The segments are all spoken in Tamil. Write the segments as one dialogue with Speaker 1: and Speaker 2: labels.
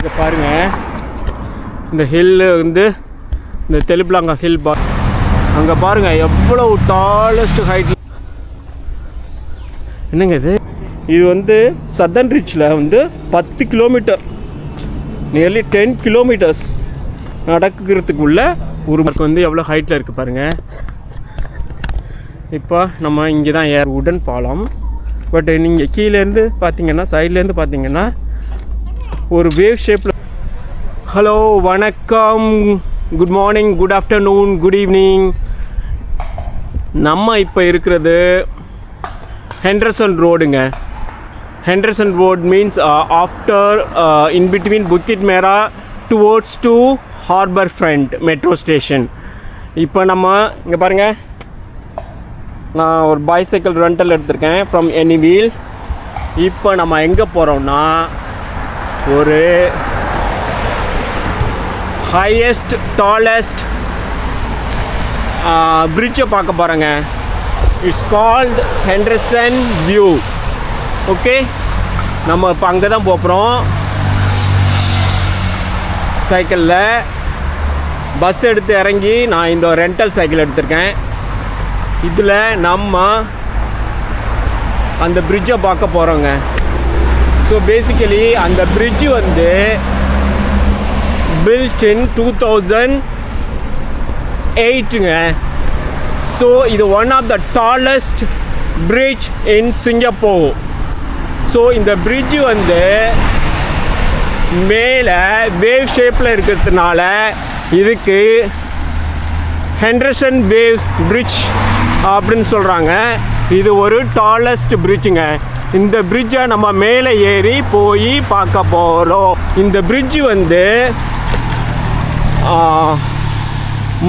Speaker 1: இங்கே பாருங்கள், இந்த ஹில்லு வந்து இந்த தெலுப்லாங்கா ஹில் அங்கே பாருங்கள் எவ்வளோ டாலஸ்ட் ஹைட். என்னங்க இது வந்து சதர்ன் ரிட்ஜில் வந்து 10 கிலோமீட்டர், நியர்லி 10 கிலோமீட்டர்ஸ் நடக்கிறதுக்குள்ள ஒரு மார்க் வந்து எவ்வளோ ஹைட்டில் இருக்குது பாருங்கள். இப்போ நம்ம இங்கே தான் உடன் பாலம். பட் நீங்கள் கீழேருந்து பார்த்தீங்கன்னா, சைட்லேருந்து பார்த்தீங்கன்னா ஒரு வேவ் ஷேப்பில். ஹலோ, வணக்கம், good morning, good afternoon, good evening. நம்ம இப்போ இருக்கிறது ஹெண்டர்சன் ரோடுங்க. Henderson road means after in between Bukit Merah towards to harbour front metro station. இப்போ நம்ம இங்கே பாருங்கள், நான் ஒரு பைசைக்கிள் ரெண்டல் எடுத்திருக்கேன் ஃப்ரம் எனிவீல். இப்போ நம்ம எங்கே போகிறோம்னா ஒரு ஹையஸ்ட் டாலஸ்ட் பிரிட்ஜை பார்க்க போகிறேங்க. It's called Henderson view. Okay, நம்ம இப்போ அங்கே தான் போகிறோம். சைக்கிளில் பஸ் எடுத்து இறங்கி நான் இந்த ரெண்டல் சைக்கிள் எடுத்திருக்கேன். இதில் நம்ம அந்த பிரிட்ஜை பார்க்க போகிறோங்க. ஸோ பேசிக்கலி அந்த பிரிட்ஜு வந்து பில்ட் இன் 2008ங்க. ஸோ இது one of the tallest bridge in Singapore. So இந்த பிரிட்ஜு வந்து மேலே வேவ் ஷேப்பில் இருக்கிறதுனால இதுக்கு ஹெண்டர்சன் வேவ் பிரிட்ஜ் அப்படின்னு சொல்கிறாங்க. இது ஒரு டாலஸ்ட் பிரிட்ஜுங்க. இந்த பிரிட்ஜை நம்ம மேலே ஏறி போய் பார்க்க போகிறோம். இந்த பிரிட்ஜு வந்து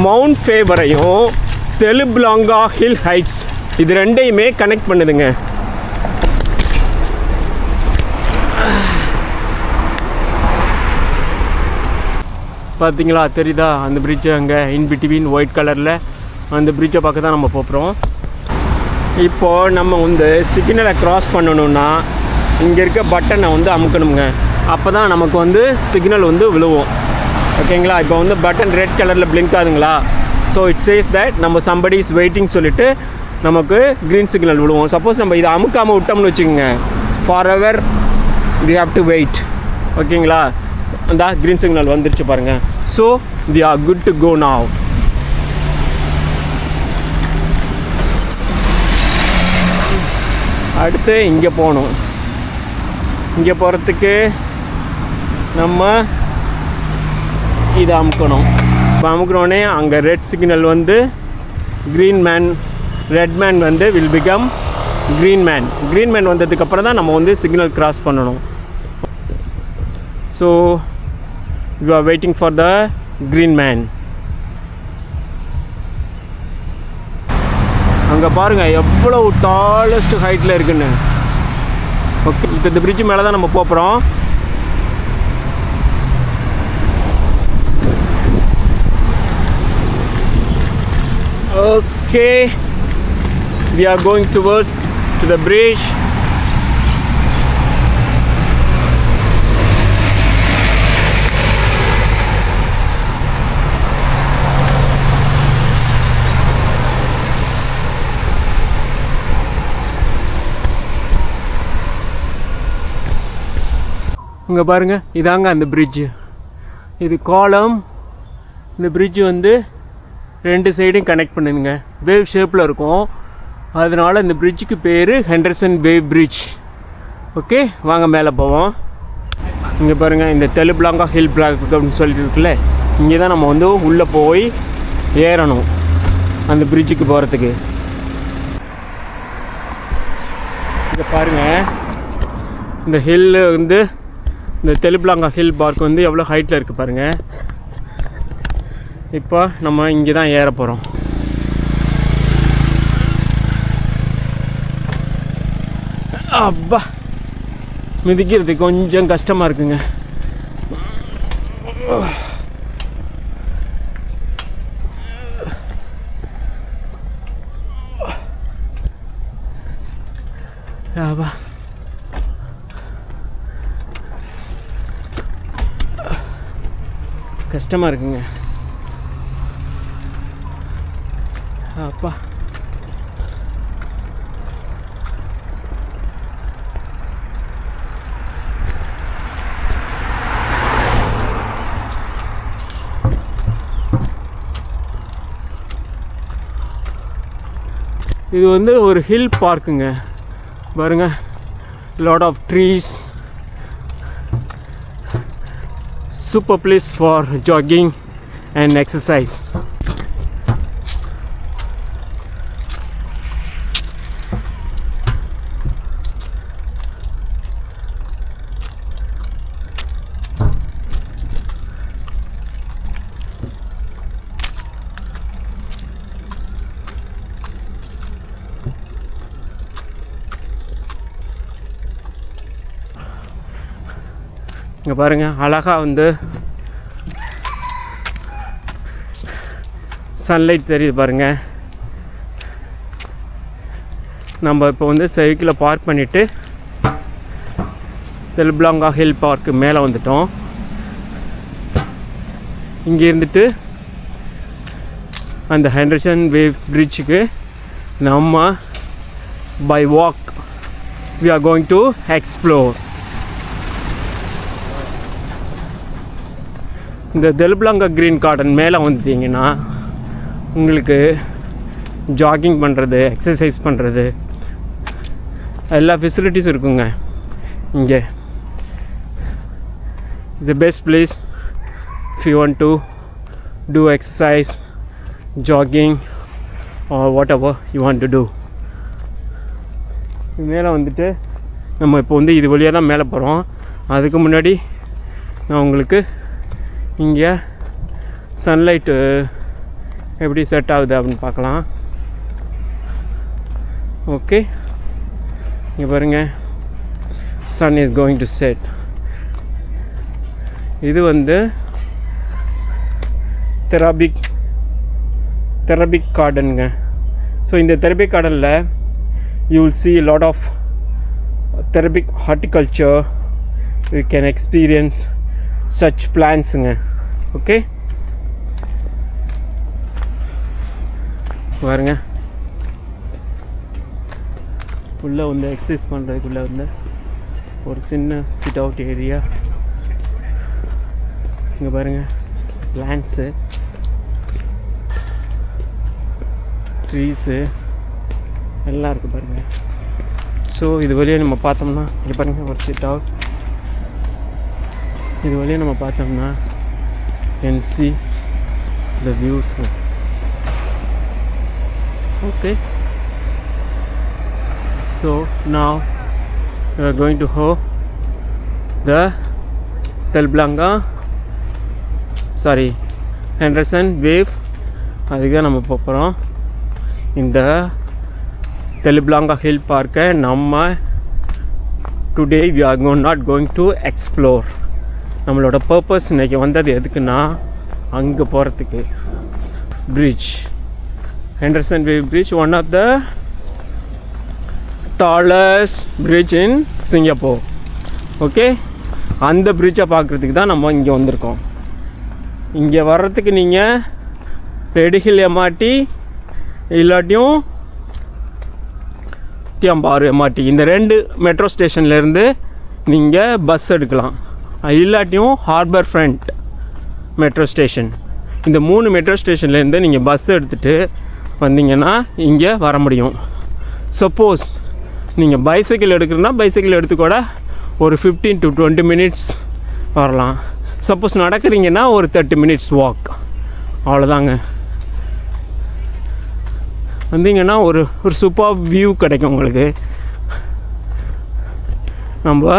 Speaker 1: மவுண்ட் ஃபேவரையும் தெலுப்லாங்கா ஹில் ஹைட்ஸ் இது ரெண்டையுமே கனெக்ட் பண்ணுதுங்க. பார்த்தீங்களா, தெரியுதா அந்த பிரிட்ஜு? அங்கே இன் பிட்வீன் ஒயிட் கலரில் அந்த பிரிட்ஜை பார்க்க தான் நம்ம போகிறோம். இப்போது நம்ம வந்து சிக்னலை க்ராஸ் பண்ணணுன்னா இங்கே இருக்க பட்டனை வந்து அமுக்கணுங்க. அப்போ தான் நமக்கு வந்து சிக்னல் வந்து விழுவோம். ஓகேங்களா? இப்போ வந்து பட்டன் ரெட் கலரில் பிளிங்க் ஆகுதுங்களா? ஸோ இட் சேஸ் தட் நம்ம சம்படி இஸ் வெயிட்டிங் சொல்லிவிட்டு நமக்கு க்ரீன் சிக்னல் விழுவோம். சப்போஸ் நம்ம இதை அமுக்காமல் விட்டோம்னு வச்சுக்கோங்க, forever we have to wait. ஓகேங்களா? அந்த க்ரீன் சிக்னல் வந்துருச்சு பாருங்கள். So we are good to go now. அடுத்து இங்கே போகணும். இங்கே போகிறதுக்கு நம்ம இதை அமுக்கணும். இப்போ அமுக்கணுன்னே அங்கே ரெட் சிக்னல் வந்து க்ரீன் மேன், ரெட் மேன் வந்து will become green man. Green man வந்ததுக்கப்புறம் தான் நம்ம வந்து சிக்னல் கிராஸ் பண்ணணும். So you are waiting for the green man. அங்கே பாருங்கள் எவ்வளோ டாலஸ்ட் ஹைட்டில் இருக்குன்னு. ஓகே, இப்போ இந்த பிரிட்ஜு மேலே தான் நம்ம போகிறோம். Okay, we are going towards to the bridge. இங்கே பாருங்கள், இதாங்க அந்த பிரிட்ஜு. இது காலம். இந்த பிரிட்ஜு வந்து ரெண்டு சைடும் கனெக்ட் பண்ணுங்க. வேவ் ஷேப்பில் இருக்கும். அதனால் இந்த பிரிட்ஜுக்கு பேர் ஹெண்டர்சன் வேவ் பிரிட்ஜ். ஓகே, வாங்க மேலே போவோம். இங்கே பாருங்கள், இந்த தெலுப்லாங்கா ஹில் பிளாக் அப்படின்னு சொல்லிட்டு இருக்குல்ல, இங்கே தான் நம்ம வந்து உள்ளே போய் ஏறணும் அந்த பிரிட்ஜுக்கு போகிறதுக்கு. இங்கே பாருங்கள், இந்த ஹில்லு வந்து இந்த தெலுப்லாங்கா ஹில் பார்க் வந்து எவ்வளோ ஹைட்டில் இருக்குது பாருங்கள். இப்போ நம்ம இங்கே தான் ஏற போகிறோம். அப்பா, மிதிக்கிறது கொஞ்சம் கஷ்டமாக இருக்குங்க. அப்பா கஷ்டமாக இருக்குங்க. அப்பா இது வந்து ஒரு ஹில் பார்க்குங்க. பாருங்க, lot of trees, super place for jogging and exercise. இங்கே பாருங்கள், அழகாக வந்து சன்லைட் தெரியுது பாருங்கள். நம்ம இப்போ வந்து சைக்கிளை பார்க் பண்ணிவிட்டு தெல்பிளாங்கா ஹில் பார்க்கு மேலே வந்துட்டோம். இங்கே இருந்துட்டு அந்த ஹெண்டர்சன் வேவ் பிரிட்ஜுக்கு நம்ம by walk we are going to explore. இந்த தெல்பிளாங்கா க்ரீன் கார்டன் மேலே வந்துட்டிங்கன்னா உங்களுக்கு ஜாகிங் பண்ணுறது, எக்ஸசைஸ் பண்ணுறது எல்லா ஃபெசிலிட்டிஸும் இருக்குங்க. இங்கே it's the best place if you want to do exercise, jogging or whatever you want to do. மேலே வந்துட்டு நம்ம இப்போ வந்து இது வழியாக தான் மேலே போகிறோம். அதுக்கு முன்னாடி நான் உங்களுக்கு இங்கே சன்லைட்டு எப்படி செட் ஆகுது அப்படின்னு பார்க்கலாம். ஓகே, இங்கே பாருங்கள், sun is going to set. இது வந்து தெரபிக் கார்டனுங்க. ஸோ இந்த தெரபிக் கார்டனில் you will see a lot of therapeutic horticulture. You can experience such plants. Okay, பாருங்க, உள்ளே வந்து எக்ஸசைஸ் பண்ணுறதுக்குள்ளே வந்து ஒரு சின்ன சிட் அவுட் ஏரியா. இங்கே பாருங்கள், பிளான்ட்ஸு, ட்ரீஸு எல்லாம் இருக்குது பாருங்கள். ஸோ இது வழியாக நம்ம பார்த்தோம்னா இங்கே பாருங்கள் ஒரு சிட் அவுட். இது வழியாக நம்ம பார்த்தோம்னா can see the views. Okay, so now we are going to go the Henderson wave. அதுக்கு தான் நம்ம போகிறோம். இந்த தெல்பிளாங்கா ஹில் பார்க்கை நம்ம today we are not going to explore. நம்மளோட பர்பஸ் இன்றைக்கி வந்தது எதுக்குன்னா அங்கே போகிறதுக்கு. Bridge, Henderson wave bridge, one of the tallest bridge in Singapore. Okay, அந்த பிரிட்ஜை பார்க்குறதுக்கு தான் நம்ம இங்கே வந்திருக்கோம். இங்கே வர்றதுக்கு நீங்கள் ரெடிஹில் எம்ஆர்டி இல்லாட்டியும் தியம்பாறு எம்ஆர்டி, இந்த 2 மெட்ரோ ஸ்டேஷன்லேருந்து நீங்கள் பஸ் எடுக்கலாம். இல்லாட்டியும் ஹார்பர் ஃப்ரண்ட் மெட்ரோ ஸ்டேஷன், இந்த 3 மெட்ரோ ஸ்டேஷன்லேருந்து நீங்கள் பஸ் எடுத்துகிட்டு வந்தீங்கன்னா இங்கே வர முடியும். சப்போஸ் நீங்கள் பைசைக்கிள் எடுக்கிறதுனா பைசைக்கிள் எடுத்துக்கூட ஒரு 15 to 20 மினிட்ஸ் வரலாம். சப்போஸ் நடக்கிறீங்கன்னா ஒரு 30 மினிட்ஸ் வாக், அவ்வளோதாங்க. வந்தீங்கன்னா ஒரு சூப்பர் வியூ கிடைக்கும் உங்களுக்கு. நம்ம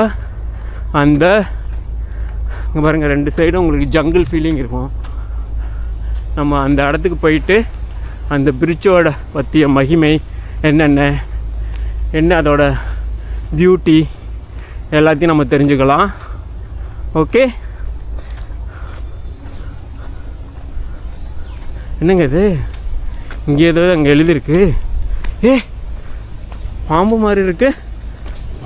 Speaker 1: அந்த இங்கே பாருங்கள், 2 சைடும் உங்களுக்கு ஜங்கிள் ஃபீலிங் இருக்கும். நம்ம அந்த இடத்துக்கு போயிட்டு அந்த பிரிட்ஜோட பற்றிய மகிமை என்ன அதோட பியூட்டி எல்லாத்தையும் நம்ம தெரிஞ்சுக்கலாம். ஓகே, என்னங்க இது, இங்கே ஏதோ அங்கே எழுதிருக்கு. பாம்பு மாதிரி இருக்குது.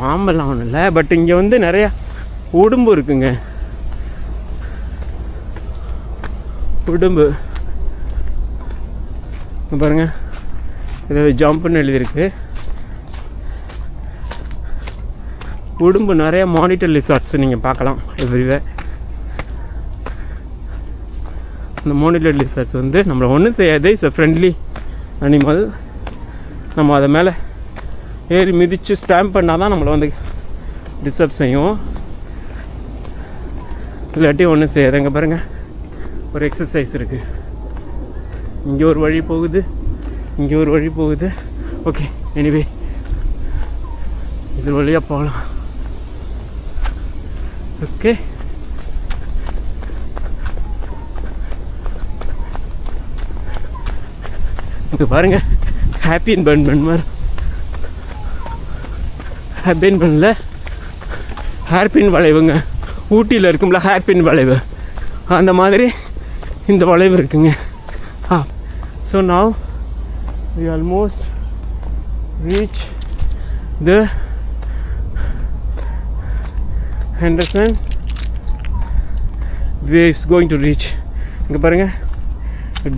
Speaker 1: பாம்பெல்லாம் ஒன்றும் இல்லை, பட் இங்கே வந்து நிறையா உடும்பு இருக்குங்க. உடும்பு பாருங்கள், இதில் ஜம்ப்னு எழுதியிருக்கு. உடும்பு நிறைய மானிட்டர் லிசார்ட்ஸ் நீங்கள் பார்க்கலாம் எவ்ரிவேர். அந்த மானிட்டர் லிசார்ட்ஸ் வந்து நம்மளை ஒன்றும் செய்யாது. It's a friendly animal. நம்ம அதை மேலே ஏறி மிதித்து ஸ்டாம்ப் பண்ணால் தான் நம்மளை வந்து டிஸ்டர்ப் செய்யும், இல்லாட்டி ஒன்றும் செய்யாது. அங்கே பாருங்கள், ஒரு எக்ஸசைஸ் இருக்குது. இங்கே ஒரு வழி போகுது, இங்கே ஒரு வழி போகுது. ஓகே, எனிவே இது வழியாக போகலாம். ஓகே, இங்கே பாருங்கள், ஹாப்பின் பன் மாதிரி. ஹாப்பின் பன்னில் ஹேர்பின் வளைவுங்க. ஊட்டியில் இருக்கும்ல ஹேர்பின் வளைவு, அந்த மாதிரி இந்த வளைவு இருக்குங்க. So now we almost reach the Henderson waves. Going to reach, இங்கே பாருங்கள்,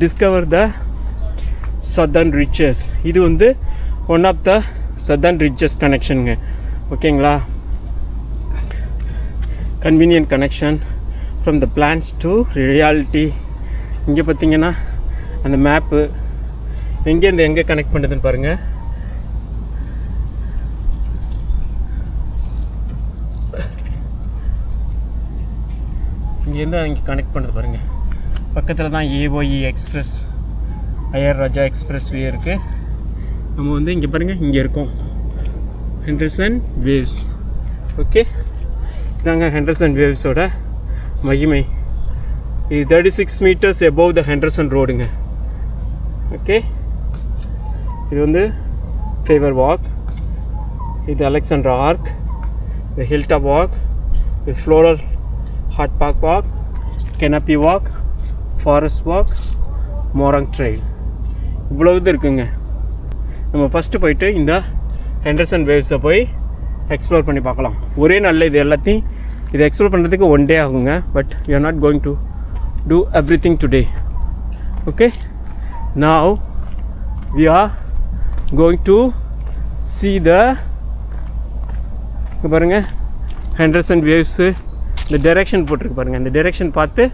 Speaker 1: discover the southern ridges. இது வந்து one of the southern ridges கனெக்ஷனுங்க. ஓகேங்களா, convenient connection from the plans to reality. இங்கே பார்த்தீங்கன்னா அந்த மேப்பு எங்கேருந்து எங்கே கனெக்ட் பண்ணுதுன்னு பாருங்கள். இங்கேருந்து அங்கே கனெக்ட் பண்ணுறது பாருங்கள். பக்கத்தில் தான் AYE express, Ayer Rajah expressway இருக்குது. நம்ம வந்து இங்கே பாருங்கள், இங்கே இருக்கோம் ஹெண்டர்சன் வேவ்ஸ். ஓகே, இதாங்க ஹெண்டர்சன் வேவ்ஸோட மகிமை. இது 36 meters above த ஹெண்டர்சன் ரோடுங்க. ஓகே, இது வந்து ஃபேவர் வாக், இது அலெக்சாண்ட்ரா ஆர்க், இது ஹில்டாப் வாக், இது floral Hort park walk, canopy walk, forest walk, Marang trail. இவ்வளோ இது இருக்குங்க. நம்ம ஃபஸ்ட்டு போயிட்டு இந்த ஹெண்டர்சன் வேவ்ஸை போய் எக்ஸ்ப்ளோர் பண்ணி பார்க்கலாம். ஒரே நாளில் இது எல்லாத்தையும் இதை எக்ஸ்ப்ளோர் பண்ணுறதுக்கு 1 day ஆகுங்க. But you are not going to do everything today. Okay, now we are going to see the பாருங்க ஹெண்டர்சன் வேவ்ஸு. இந்த டைரெக்ஷன் போட்டிருக்கு பாருங்கள், இந்த டைரெக்ஷன் பார்த்து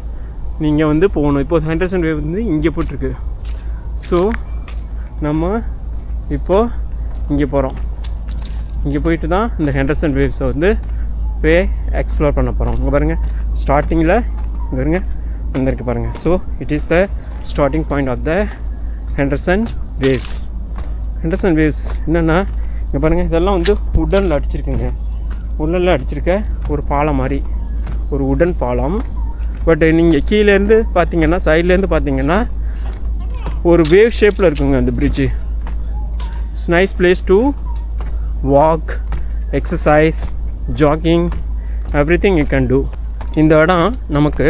Speaker 1: நீங்கள் வந்து போகணும். இப்போது ஹெண்டர்சன் வேவ் வந்து இங்கே போட்டிருக்கு. ஸோ நம்ம இப்போது இங்கே போகிறோம். இங்கே போயிட்டு தான் இந்த ஹெண்டர்சன் வேவ்ஸை வந்து போய் எக்ஸ்ப்ளோர் பண்ண போகிறோம். இங்கே பாருங்கள், ஸ்டார்டிங்கில் இங்கே பாருங்கள் வந்திருக்கு பாருங்கள். So it is the starting point of the Henderson waves. Henderson waves என்னென்னா இங்கே பாருங்கள், இதெல்லாம் வந்து உடனில் அடிச்சிருக்குங்க. உடனில் அடிச்சிருக்க ஒரு பாலம் மாதிரி, ஒரு உடன் பாலம். பட் நீங்கள் கீழேருந்து பார்த்தீங்கன்னா, சைட்லேருந்து பார்த்தீங்கன்னா ஒரு வேவ் ஷேப்பில் இருக்குங்க அந்த bridge. It's nice place to walk, exercise, jogging, everything you can do. இந்த இடம் நமக்கு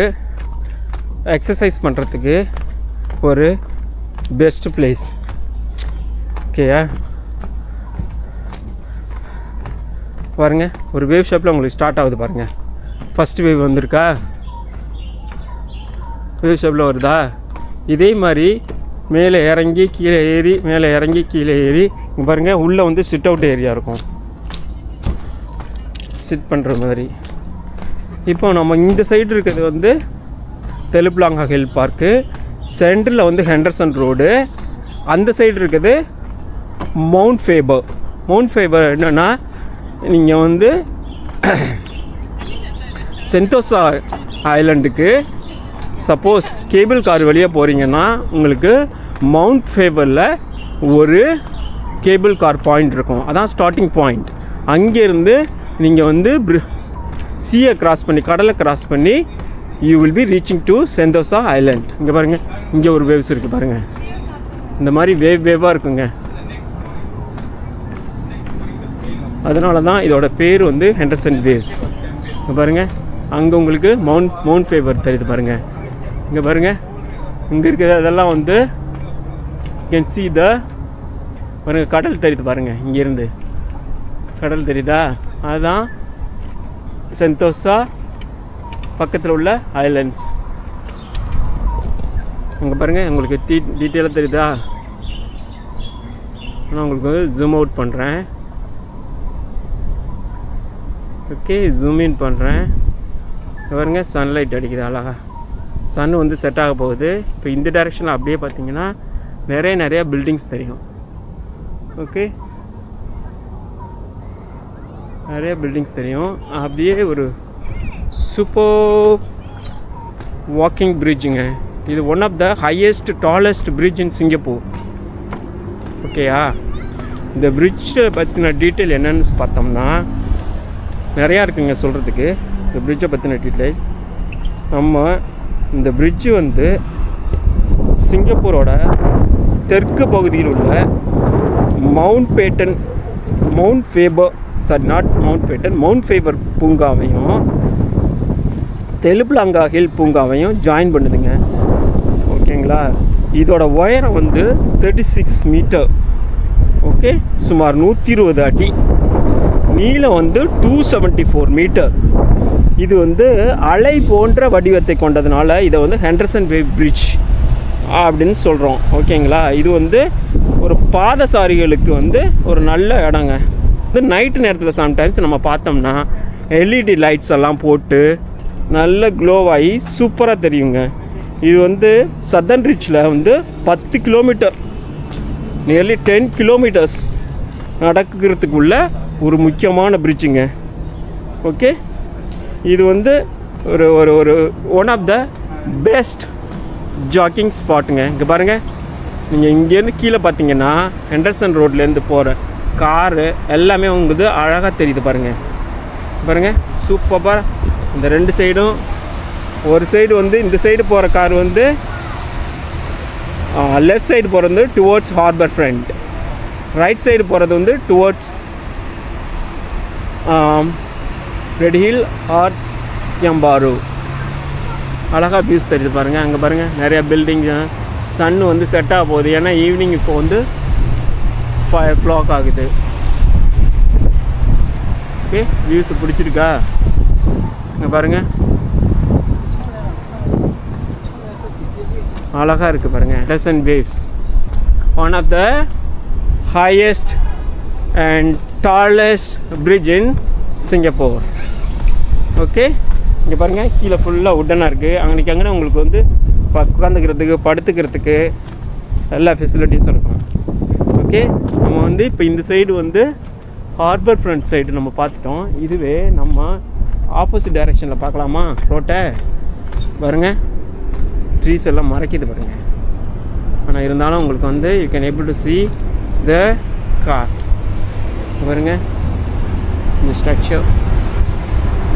Speaker 1: எக்ஸசைஸ் பண்ணுறதுக்கு ஒரு பெஸ்ட் பிளேஸ். ஓகேயா, பாருங்கள், ஒரு வேவ் ஷேப்பில் உங்களுக்கு ஸ்டார்ட் ஆகுது பாருங்கள். ஃபஸ்ட்டு வேவ் வந்திருக்கா, வேவ் ஷேப்பில் வருதா. இதே மாதிரி மேலே இறங்கி கீழே ஏறி, மேலே இறங்கி கீழே ஏறி. இங்கே பாருங்கள், உள்ளே வந்து சிட் அவுட் ஏரியா இருக்கும், சிட் பண்ணுற மாதிரி. இப்போ நம்ம இந்த சைடு இருக்கிறது வந்து தெலுப்லாங்கா ஹில் பார்க்கு, சென்டரில் வந்து ஹெண்டர்சன் ரோடு, அந்த சைடு இருக்குது மவுண்ட் ஃபேபர். மவுண்ட் ஃபேபர் என்னென்னா, நீங்கள் வந்து சென்டோசா ஐலண்டுக்கு சப்போஸ் கேபிள் கார் வழியாக போகிறீங்கன்னா உங்களுக்கு மவுண்ட் ஃபேபரில் ஒரு கேபிள் கார் பாயிண்ட் இருக்கும், அதான் ஸ்டார்டிங் பாயிண்ட். அங்கேருந்து நீங்கள் வந்து சீயை கிராஸ் பண்ணி, கடலை கிராஸ் பண்ணி you will be reaching to Sentosa Island. இங்கே பாருங்கள், இங்கே ஒரு வேவ்ஸ் இருக்குது பாருங்கள். இந்த மாதிரி வேவாக இருக்குங்க. அதனால தான் இதோட பேர் வந்து ஹெண்டர்சன் வேவ்ஸ். இங்கே பாருங்கள், அங்கே உங்களுக்கு மவுண்ட் ஃபேபர் தெரியுது பாருங்கள். இங்கே பாருங்கள், இங்கே இருக்கிற அதெல்லாம் வந்து கேன் சி த பாருங்கள், கடல் தெரியுது பாருங்கள். இங்கேருந்து கடல் தெரியுதா, அதுதான் சென்டோசா பக்கத்தில் உள்ள ஐலண்ட்ஸ். அங்கே பாருங்கள், உங்களுக்கு டீட்டெயிலாக தெரியுதா? நான் உங்களுக்கு வந்து ஜூம் அவுட் பண்ணுறேன். ஓகே, ஜூம் இன் பண்ணுறேன். பாருங்க, சன்லைட் அடிக்குது அழகா. சன் வந்து செட் ஆக போகுது. இப்போ இந்த டைரெக்ஷனில் அப்படியே பார்த்தீங்கன்னா நிறைய பில்டிங்ஸ் தெரியும். ஓகே, நிறைய பில்டிங்ஸ் தெரியும். அப்படியே ஒரு சூப்பர் வாக்கிங் பிரிட்ஜுங்க. இது one of the highest tallest bridge in Singapore. ஓகேயா? இந்த பிரிட்ஜை பற்றின டீட்டெயில் என்னென்னு பார்த்தோம்னா நிறையா இருக்குங்க சொல்கிறதுக்கு. இந்த பிரிட்ஜை பற்றின டீட்டெயில் நம்ம இந்த பிரிட்ஜு வந்து சிங்கப்பூரோட தெற்கு பகுதியில் உள்ள மவுண்ட் ஃபேவர் பூங்காவையும் தெலுப்லாங்கா ஹில் பூங்காவையும் ஜாயின் பண்ணுதுங்க. ஓகேங்களா? இதோட உயரம் வந்து 36 மீட்டர். ஓகே, சுமார் 120 அடி. நீளம் வந்து 274 மீட்டர். இது வந்து அலை போன்ற வடிவத்தை கொண்டதுனால இதை வந்து ஹெண்டர்சன் வேவ் பிரிட்ஜ் அப்படின்னு சொல்கிறோம். ஓகேங்களா? இது வந்து ஒரு பாதசாரிகளுக்கு வந்து ஒரு நல்ல இடங்க. இது நைட்டு நேரத்தில் சம்டைம்ஸ் நம்ம பார்த்தோம்னா எல்இடி லைட்ஸ் எல்லாம் போட்டு நல்ல க்ளோவாகி சூப்பராக தெரியுங்க. இது வந்து சதர்ன் ரிட்ஜில் வந்து 10 கிலோமீட்டர், நியர்லி 10 கிலோமீட்டர்ஸ் நடக்கிறதுக்குள்ள ஒரு முக்கியமான பிரிட்ஜுங்க. ஓகே, இது வந்து ஒரு ஒரு ஒரு one of the best jogging ஸ்பாட்டுங்க. இங்கே பாருங்கள், நீங்கள் இங்கேருந்து கீழே பார்த்தீங்கன்னா ஹெண்டர்சன் ரோட்லேருந்து போகிற காரு எல்லாமே உங்களுக்கு அழகாக தெரியுது. பாருங்கள் சூப்பராக. இந்த ரெண்டு சைடும், ஒரு சைடு வந்து இந்த சைடு போகிற கார் வந்து லெஃப்ட் சைடு போகிறது வந்து towards harbour front, right side போகிறது வந்து டுவோர்ட்ஸ் ரெட் ஹில் ஆர் எம்பாரு. அழகாக வியூஸ் தெரியுது பாருங்கள். அங்கே பாருங்கள் நிறையா பில்டிங்கு. சன் வந்து செட் ஆக போகுது. ஏன்னா ஈவினிங் இப்போ வந்து 5 o'clock ஆகுது. ஓகே, வியூஸ் பிடிச்சிருக்கா? இங்கே பாருங்கள், அழகாக இருக்குது பாருங்கள். Henderson waves, one of the highest and tallest bridge in Singapore. Okay, இங்கே பாருங்கள், கீழே ஃபுல்லாக உட்டனாக இருக்குது. அங்கே உங்களுக்கு வந்து உட்காந்துக்கிறதுக்கு படுத்துக்கிறதுக்கு எல்லா ஃபெசிலிட்டிஸும் இருக்கும். ஓகே, நம்ம வந்து இப்போ இந்த சைடு வந்து ஹார்பர் ஃப்ரண்ட் சைடு நம்ம பார்த்துட்டோம். இதுவே நம்ம ஆப்போசிட் டைரெக்ஷனில் பார்க்கலாமா ரோட்டை? பாருங்கள், ட்ரீஸ் எல்லாம் மறைக்கிது பாருங்கள். ஆனால் இருந்தாலும் உங்களுக்கு வந்து you can able to see the car. பாருங்கள் இந்த ஸ்ட்ரக்சர்.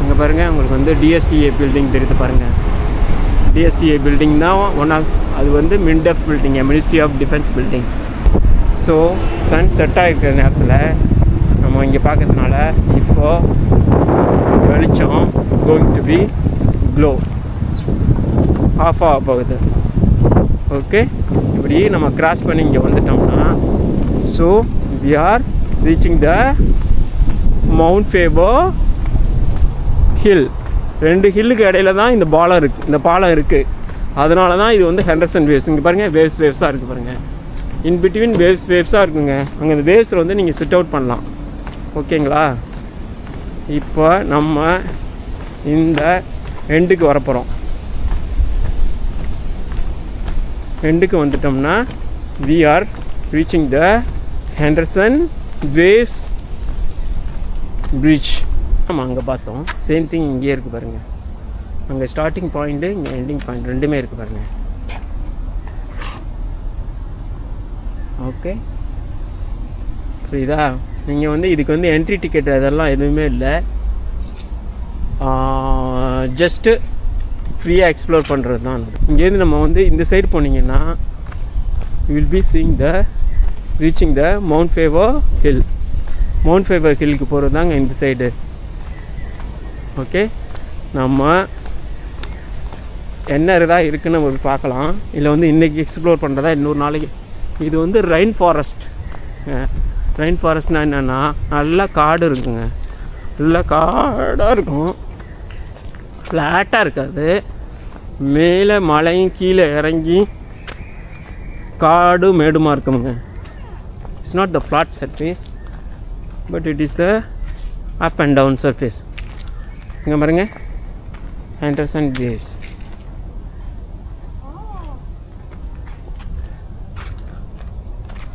Speaker 1: இங்கே பாருங்கள், உங்களுக்கு வந்து டிஎஸ்டிஏ பில்டிங் தெரியுது பாருங்கள். டிஎஸ்டிஏ பில்டிங் தான் ஒன் ஆஃப், அது வந்து MINDEF building, ministry of defence building. So sunset ஆகிருக்கிற நேரத்தில் நம்ம இங்கே பார்க்கறதுனால இப்போது வெளிச்சம் going to be glow off ஆக போகுது. ஓகே, இப்படி நம்ம கிராஸ் பண்ணி இங்கே வந்துட்டோம்னா so we are reaching the Mount Faber hill. 2 ஹில்லுக்கு இடையில தான் இந்த பாலம் இருக்குது. அதனால தான் இது வந்து ஹெண்டர்சன் வேவ்ஸ். இங்கே பாருங்கள், வேவ்ஸாக இருக்குது பாருங்கள். இன் பிட்வீன் வேவ்ஸாக இருக்குங்க. அங்கே இந்த வேவ்ஸில் வந்து நீங்கள் சிட் அவுட் பண்ணலாம். ஓகேங்களா? இப்போ நம்ம இந்த எண்டுக்கு வரப்போகிறோம். எண்டுக்கு வந்துட்டோம்னா we are reaching the Henderson waves bridge. நம்ம அங்கே பார்த்தோம், சேம் திங் இங்கேயே இருக்குது பாருங்கள். அங்கே ஸ்டார்டிங் பாயிண்ட்டு, இங்கே எண்டிங் பாயிண்ட் ரெண்டுமே இருக்குது பாருங்கள். ஓகே, புரியுதா? நீங்கள் வந்து இதுக்கு வந்து என்ட்ரி டிக்கெட் அதெல்லாம் எதுவுமே இல்லை. ஜஸ்ட்டு ஃப்ரீயாக எக்ஸ்ப்ளோர் பண்ணுறது தான். இங்கேருந்து நம்ம வந்து இந்த சைடு போனீங்கன்னா you will be reaching the Mount Faber hill. Mount Faber ஹில்லுக்கு போகிறது தாங்க இந்த சைடு. ஓகே, நம்ம என்ன இதாக இருக்குன்னு நம்ம பார்க்கலாம். இல்லை வந்து இன்றைக்கி எக்ஸ்ப்ளோர் பண்ணுறதா இன்னொரு நாளைக்கு. இது வந்து ரெயின் ஃபாரஸ்ட்னால் என்னென்னா நல்லா காடு இருக்குங்க. நல்லா காடாக இருக்கும், ஃப்ளாட்டாக இருக்காது. மேலே மலையும் கீழே இறங்கி காடு மேடுமா இருக்குங்க. It's not the flat surface, but it is the up and down surface. இங்கே பாருங்க, ஹெண்டர்சன் வேவ்ஸ்.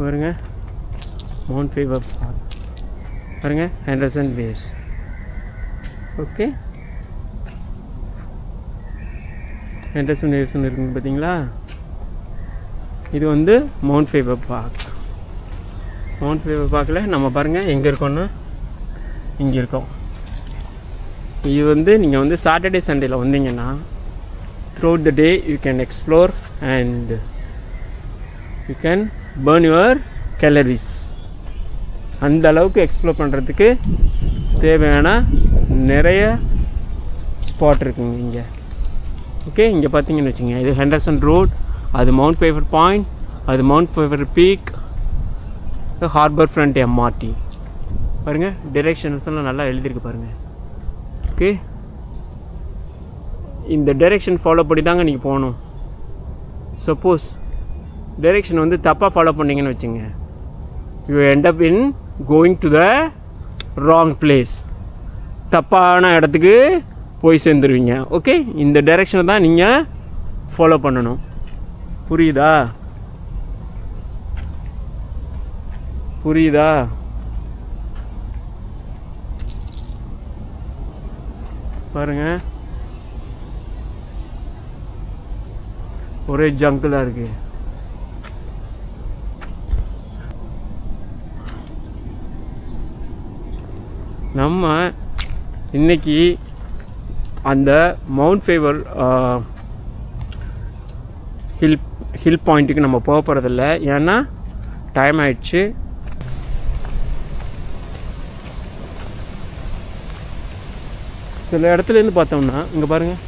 Speaker 1: பாருங்க, மவுண்ட் ஃபேவர் பார்க். பாருங்க, ஹெண்டர்சன் வேவ்ஸ். ஓகே, ஹெண்டர்சன் வேவ்ஸ்னு இருக்குங்க பார்த்தீங்களா. இது வந்து Mount Faber park. Mount Faber பார்க்கில் நம்ம பாருங்கள் எங்கே இருக்கோன்னா இங்கே இருக்கோம். இது வந்து நீங்கள் வந்து சாட்டர்டே சண்டேயில் வந்தீங்கன்னா throughout the day you can explore and you can burn your calories. அந்த அளவுக்கு எக்ஸ்ப்ளோர் பண்ணுறதுக்கு தேவையான நிறைய ஸ்பாட் இருக்குங்க இங்கே. ஓகே, இங்கே பார்த்தீங்கன்னு வச்சுங்க, இது ஹெண்டர்சன் ரோட், அது மவுண்ட் ஃபேவர் பாயிண்ட், அது Mount Faber peak, harbour front MRT. பாருங்கள், டிரெக்ஷன்ஸ்லாம் நல்லா எழுதியிருக்கு பாருங்கள். ஓகே, இந்த டைரெக்ஷன் ஃபாலோ பண்ணி தாங்க நீங்கள் போகணும். சப்போஸ் டைரெக்ஷன் வந்து தப்பாக ஃபாலோ பண்ணிங்கன்னு வச்சுங்க, you end up in going to the wrong place. தப்பான இடத்துக்கு போய் சேர்ந்துருவீங்க. ஓகே, இந்த டைரெக்ஷனை தான் நீங்கள் ஃபாலோ பண்ணணும். புரியுதா? புரியுதா? பாருங்கள், ஒரே ஜங்கிளாக இருக்குது. நம்ம இன்றைக்கி அந்த மவுண்ட் ஃபேவர் ஹில் பாயிண்ட்டுக்கு நம்ம போக போகிறதில்ல, ஏன்னா டைம் ஆயிடுச்சு. சில இடத்துலேருந்து பார்த்தோம்னா இங்கே பாருங்கள்,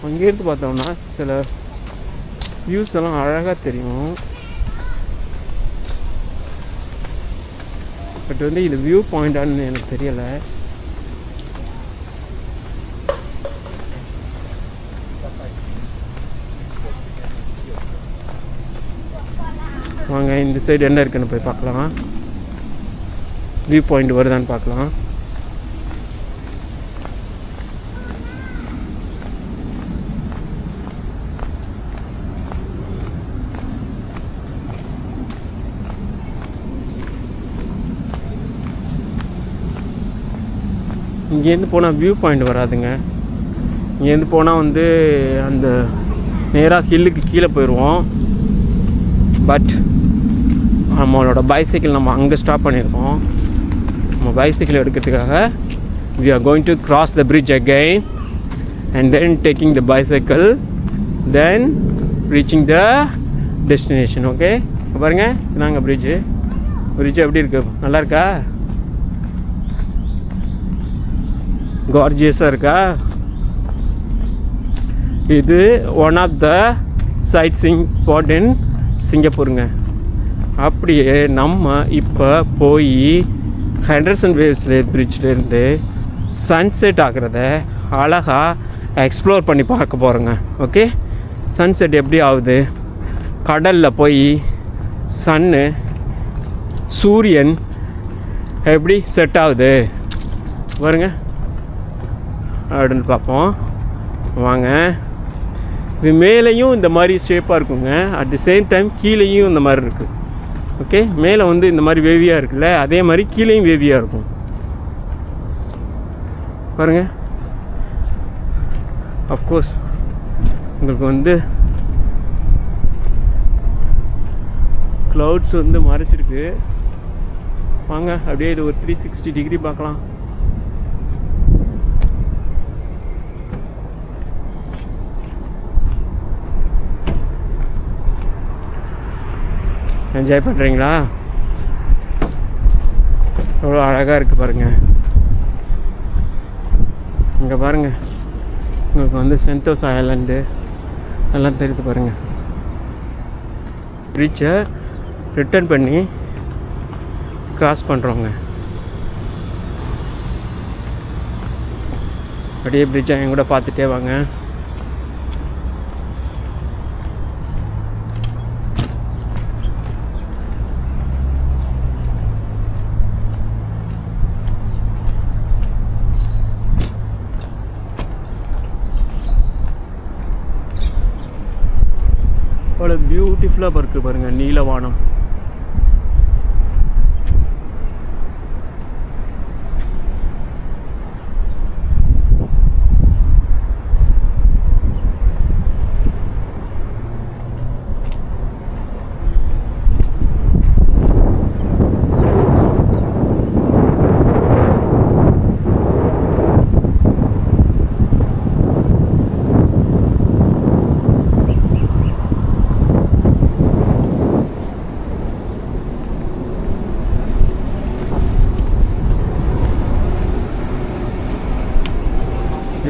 Speaker 1: அங்கேருந்து பார்த்தோம்னா சில வியூஸ் எல்லாம் அழகாக தெரியும். பட் வந்து இது வியூ பாயிண்டான்னு எனக்கு தெரியலை. வாங்க, இந்த சைடு என்ன இருக்குன்னு போய் பார்க்கலாம். வியூ பாயிண்ட் வருதான்னு பார்க்கலாம். இங்கேருந்து போனால் வியூ பாயிண்ட் வராதுங்க. இங்கேருந்து போனால் வந்து அந்த நேராக ஹில்லுக்கு கீழே போயிடுவோம். பட் நம்மளோட பைசைக்கிள் நம்ம அங்கே ஸ்டாப் பண்ணியிருக்கோம். நம்ம பைசைக்கிள் எடுக்கிறதுக்காக we are going to cross the bridge again and then taking the bicycle, then reaching the destination. Okay, பாருங்கள், நாங்கள் பிரிட்ஜு எப்படி இருக்கு? நல்லா இருக்கா? கார்ஜியஸாக இருக்கா? இது one of the sightseeing spot in சிங்கப்பூருங்க. அப்படியே நம்ம இப்போ போய் ஹெண்டர்சன் வேவ்ஸ்ல பிரிட்ஜ்லேருந்து சன்செட் ஆகிறத அழகாக எக்ஸ்ப்ளோர் பண்ணி பார்க்க போகிறோங்க. ஓகே, சன்செட் எப்படி ஆகுது, கடலில் போய் சூரியன் எப்படி செட் ஆகுது பாருங்க அப்படின்னு பார்ப்போம். வாங்க, இது மேலேயும் இந்த மாதிரி ஷேப்பாக இருக்குங்க, அட் தி சேம் டைம் கீழேயும் இந்த மாதிரி இருக்குது. ஓகே, மேலே வந்து இந்த மாதிரி வேவியாக இருக்குல்ல, அதே மாதிரி கீழேயும் வேவியாக இருக்கும் பாருங்கள். அஃப்கோர்ஸ் உங்களுக்கு வந்து க்ளவுட்ஸ் வந்து மறைச்சிருக்கு. வாங்க, அப்படியே இது ஒரு 360 டிகிரி பார்க்கலாம். என்ஜாய் பண்ணுறீங்களா? எவ்வளோ அழகாக இருக்குது பாருங்கள். இங்கே பாருங்கள், உங்களுக்கு வந்து சென்டோசா ஐலாண்டு எல்லாம் தெரியுது பாருங்கள். பிரிட்ஜை ரிட்டர்ன் பண்ணி கிராஸ் பண்ணுறோங்க. அப்படியே பிரிட்ஜை என் கூட பார்த்துட்டே வாங்க. அவ்வளோ பியூட்டிஃபுல்லாக இருக்குது பாருங்கள் நீலவானம்.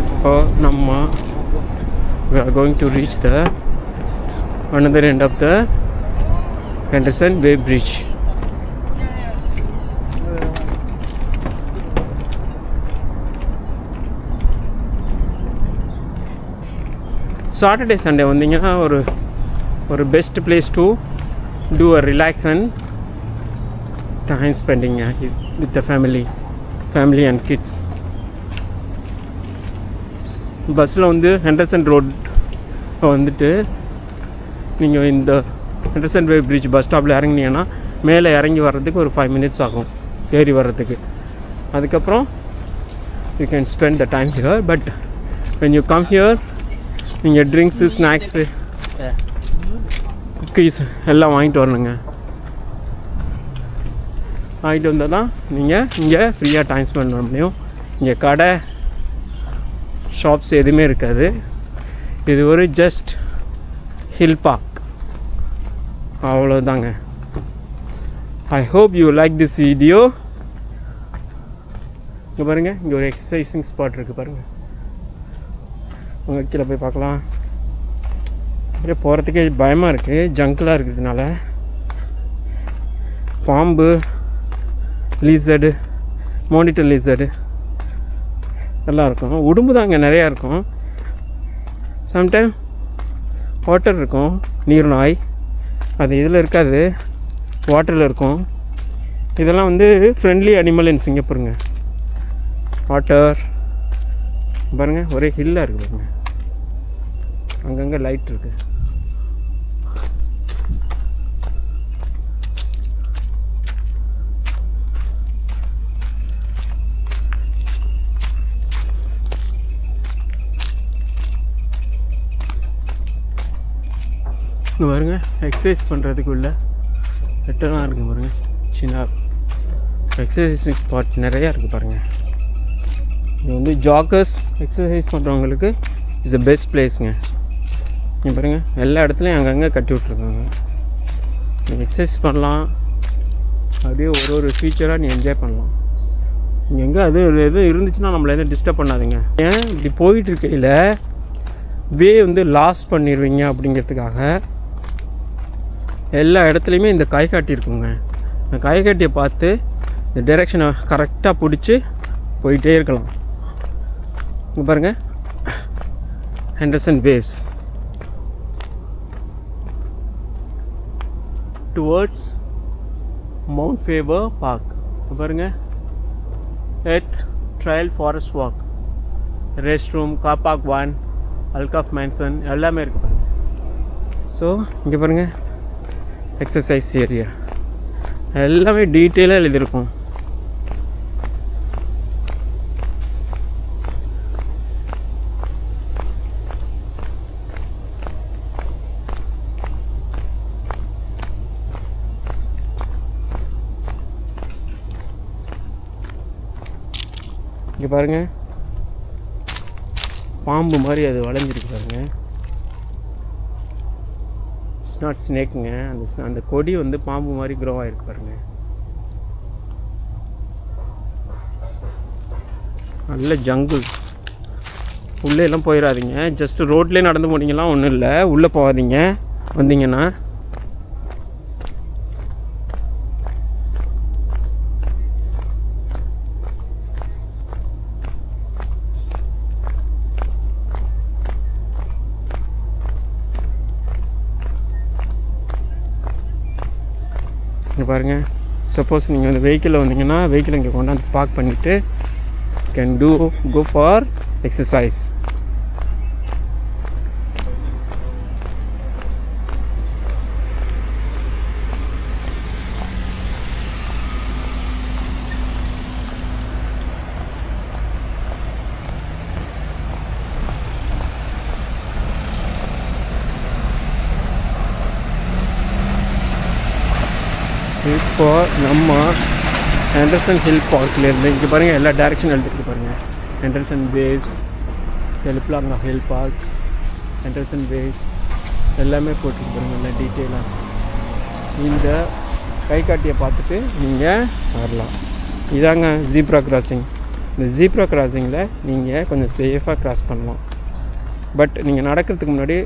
Speaker 1: இப்போ நம்ம we are going to reach the another end of the Henderson Bay Bridge. Saturday Sunday வந்தீங்கன்னா ஒரு best place to do a relax and time spending with the family and kids. பஸ்ஸில் வந்து ஹெண்டர்சன் ரோட் வந்துட்டு நீங்கள் இந்த ஹெண்டர்சன் வே பிரிட்ஜ் பஸ் ஸ்டாப்பில் இறங்கினீங்கன்னா மேலே இறங்கி வர்றதுக்கு ஒரு 5 minutes ஆகும் ஏறி வர்றதுக்கு. அதுக்கப்புறம் you can spend the time here. But when you come here நீங்கள் ட்ரிங்க்ஸு ஸ்நாக்ஸு குக்கீஸ் எல்லாம் வாங்கிட்டு வரணுங்க. வாங்கிட்டு வந்தால் தான் நீங்கள் இங்கே ஃப்ரீயாக டைம் ஸ்பெண்ட் பண்ண முடியும். இங்கே கடை ஷாப்ஸ் எதுவுமே இருக்காது. இது ஒரு ஜஸ்ட் ஹில் பார்க், அவ்வளோதாங்க. I hope you like this video. இங்கே பாருங்கள், இங்கே ஒரு எக்ஸசைசிங் ஸ்பாட் இருக்குது பாருங்கள். உங்கள் கீழே போய் பார்க்கலாம். அப்படியே போகிறதுக்கே பயமாக இருக்குது, ஜங்கிளாக இருக்கிறதுனால. பாம்பு, லீசர்டு, மானிட்டர் லீசர்டு எல்லாம் இருக்கும். உடும்பு தான் அங்கே நிறையா இருக்கும். சம்டைம் வாட்டர் இருக்கும், நீர் நாய். அது இதில் இருக்காது, வாட்டரில் இருக்கும். இதெல்லாம் வந்து ஃப்ரெண்ட்லி அனிமல் இன் சிங்கப்பூருங்க. வாட்டர் பாருங்கள், ஒரே ஹில்லாக இருக்குது பாருங்கள். அங்கங்கே லைட் இருக்குது. இங்கே பாருங்கள், எக்ஸசைஸ் பண்ணுறதுக்கு உள்ள பெட்டெல்லாம் இருக்குது பாருங்கள். சின்ன எக்ஸசைஸ் ஸ்பாட் நிறையா இருக்குது பாருங்கள். இது வந்து ஜாக்கர்ஸ் எக்ஸசைஸ் பண்ணுறவங்களுக்கு இஸ் த பெஸ்ட் பிளேஸுங்க. இங்கே பாருங்கள், எல்லா இடத்துலையும் அங்கங்கே கட்டி விட்ருக்காங்க. நீங்கள் எக்ஸசைஸ் பண்ணலாம், அப்படியே ஒரு ஃபீச்சராக நீ என்ஜாய் பண்ணலாம். இங்கே எங்கே அது எதுவும் இருந்துச்சுன்னா நம்மளை எதுவும் டிஸ்டர்ப் பண்ணாதுங்க. ஏன் இப்படி போயிட்டு இருக்கையில் வே வந்து லாஸ் பண்ணிடுவீங்க அப்படிங்கிறதுக்காக எல்லா இடத்துலையுமே இந்த கைகாட்டி இருக்குங்க. இந்த கைகாட்டியை பார்த்து இந்த டைரெக்ஷனை கரெக்டாக பிடிச்சி போயிட்டே இருக்கலாம். இங்கே பாருங்கள், Henderson waves towards Mount Faber park. பாருங்கள், earth trail forest walk, rest room, car park 1, Alkaff mansion எல்லாமே இருக்குது பாருங்கள். ஸோ இங்கே பாருங்கள், எக்ஸசைஸ் ஏரியா எல்லாமே டீட்டெயிலாக எழுதியிருக்கும். இங்கே பாருங்கள், பாம்பு மாதிரி அது வளைஞ்சிருக்கு பாருங்கள். இட்ஸ் நாட் ஸ்னேக்குங்க, அந்த கொடி வந்து பாம்பு மாதிரி க்ரோ ஆகிருக்கு பாருங்கள். நல்ல ஜங்குள். உள்ளே எல்லாம் போயிடாதீங்க, ஜஸ்ட் ரோட்லேயே நடந்து போனீங்கன்னா ஒன்றும் இல்லை. உள்ளே போகாதீங்க வந்தீங்கன்னா. பாருங்கள், சப்போஸ் நீங்கள் வந்து வெஹிக்கிளில் வந்தீங்கன்னா வெஹிக்கிள் இங்கே கொண்டாந்து பார்க் பண்ணிவிட்டு கேன் go for exercise. இப்போ நம்ம ஹெண்டர்சன் ஹில் பார்க்லேருந்து இங்கே பாருங்கள் எல்லா டேரெக்ஷன் எழுதிருக்கு பாருங்கள். Henderson waves, Telok Blangah hill park, Henderson waves எல்லாமே போட்டுருக்கு பாருங்கள் எல்லாம் டீட்டெயிலாக. இந்த கை காட்டியை பார்த்துட்டு நீங்கள் வரலாம். இதாங்க ஜீப்ரா கிராசிங். இந்த ஜீப்ரா கிராசிங்கில் நீங்கள் கொஞ்சம் சேஃபாக கிராஸ் பண்ணலாம். பட் நீங்கள் நடக்கிறதுக்கு முன்னாடி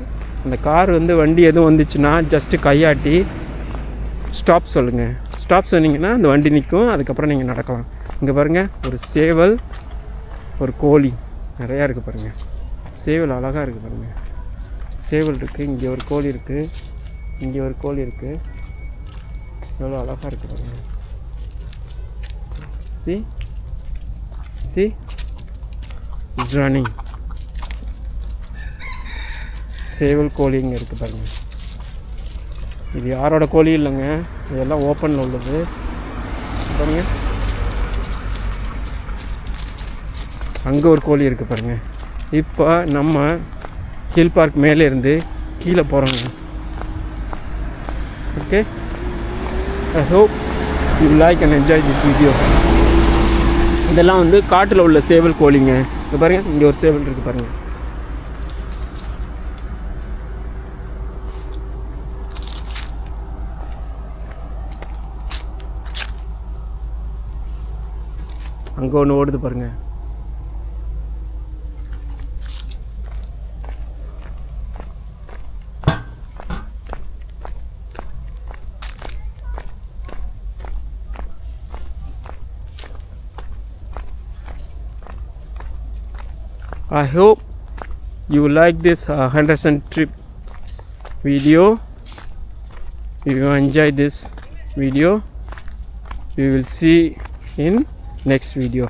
Speaker 1: அந்த கார் வண்டி எதுவும் வந்துச்சுன்னா ஜஸ்ட்டு கையாட்டி ஸ்டாப் சொல்லுங்கள். ஸ்டாப் சொன்னீங்கன்னா அந்த வண்டி நிற்கும், அதுக்கப்புறம் நீங்கள் நடக்கலாம். இங்கே பாருங்கள், ஒரு சேவல், ஒரு கோழி நிறையா இருக்குது பாருங்கள். சேவல் அழகாக இருக்குது பாருங்கள். சேவல் இருக்குது, இங்கே ஒரு கோழி இருக்குது, இங்கே ஒரு கோழி இருக்குது. எவ்வளோ அழகாக இருக்குது பாருங்கள். see is running. சேவல் கோழி இங்கே இருக்குது பாருங்கள். இது யாரோட கோழி இல்லைங்க, இதெல்லாம் ஓப்பனில் உள்ளது பாருங்கள். அங்கே ஒரு கோழி இருக்குது பாருங்கள். இப்போ நம்ம ஹில் பார்க் மேலே இருந்து கீழே போகிறோங்க. Okay, I hope you like and enjoy this video. இதெல்லாம் காட்டில் உள்ள சேவல் கோழிங்க. இங்கே பாருங்கள், இங்கே ஒரு சேவல் இருக்குது பாருங்கள். அங்கே ஒன்று ஓடுது பாருங்கள். I hope you like this Henderson trip video. If you enjoy this video, we will see in next video.